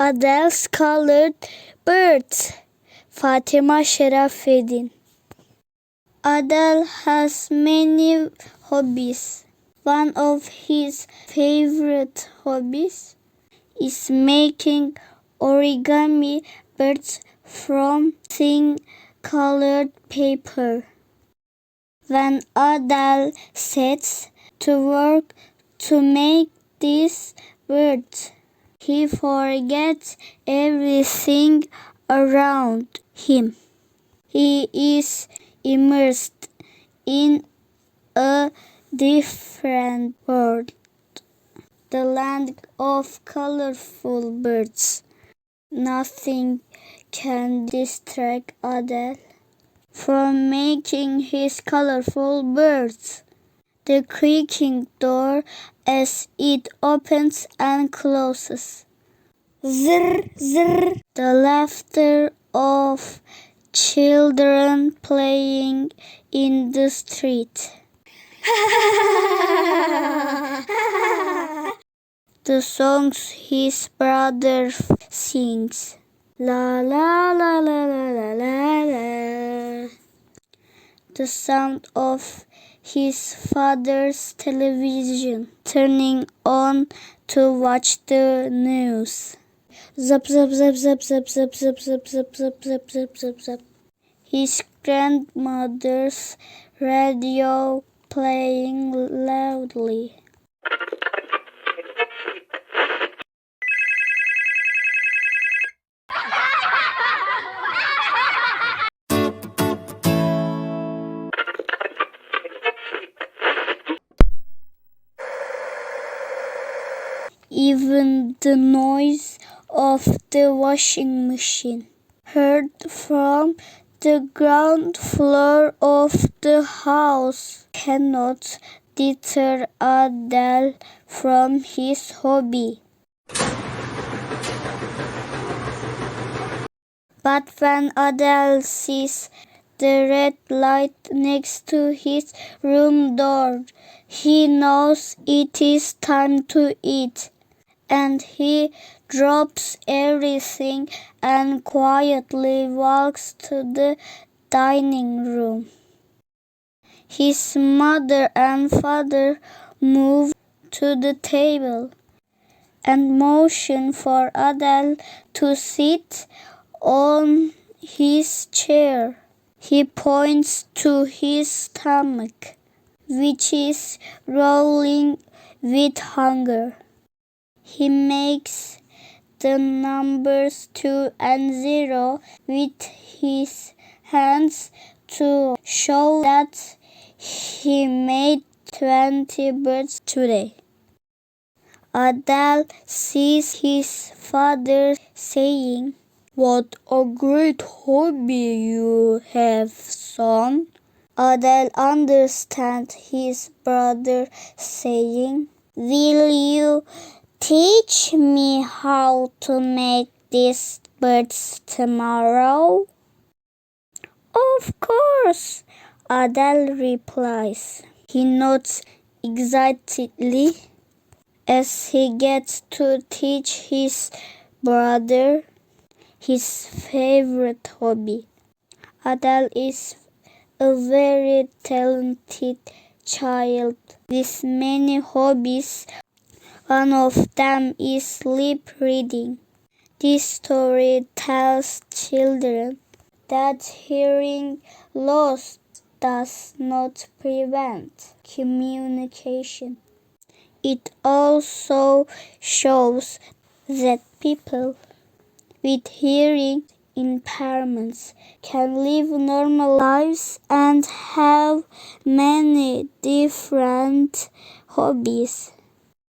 Adel's colored birds. Fatima Şerafeddin. Adel has many hobbies. One of his favorite hobbies is making origami birds from thin colored paper. When Adel sets to work to make these birds, he forgets everything around him. He is immersed in a different world, the land of colorful birds. Nothing can distract Adel from making his colorful birds. The creaking door as it opens and closes. Zir, zir. The laughter of children playing in the street. The songs his brother sings. La la la la la la la la. The sound of his father's television turning on to watch the news. Zap zap zap zap zap zap zap zap zap zap zap zap zap zap. His grandmother's radio playing loudly. Even the noise of the washing machine, heard from the ground floor of the house, cannot deter Adel from his hobby. But when Adel sees the red light next to his room door, he knows it is time to eat. And he drops everything and quietly walks to the dining room. His mother and father move to the table and motion for Adel to sit on his chair. He points to his stomach, which is rolling with hunger. He makes the numbers 2 and 0 with his hands to show that he made 20 birds today. Adel sees his father saying, "What a great hobby you have, son." Adel understands his brother saying, "Will you teach me how to make these birds tomorrow?" "Of course," Adel replies. He nods excitedly as he gets to teach his brother his favorite hobby. Adel is a very talented child with many hobbies. One of them is lip reading. This story tells children that hearing loss does not prevent communication. It also shows that people with hearing impairments can live normal lives and have many different hobbies.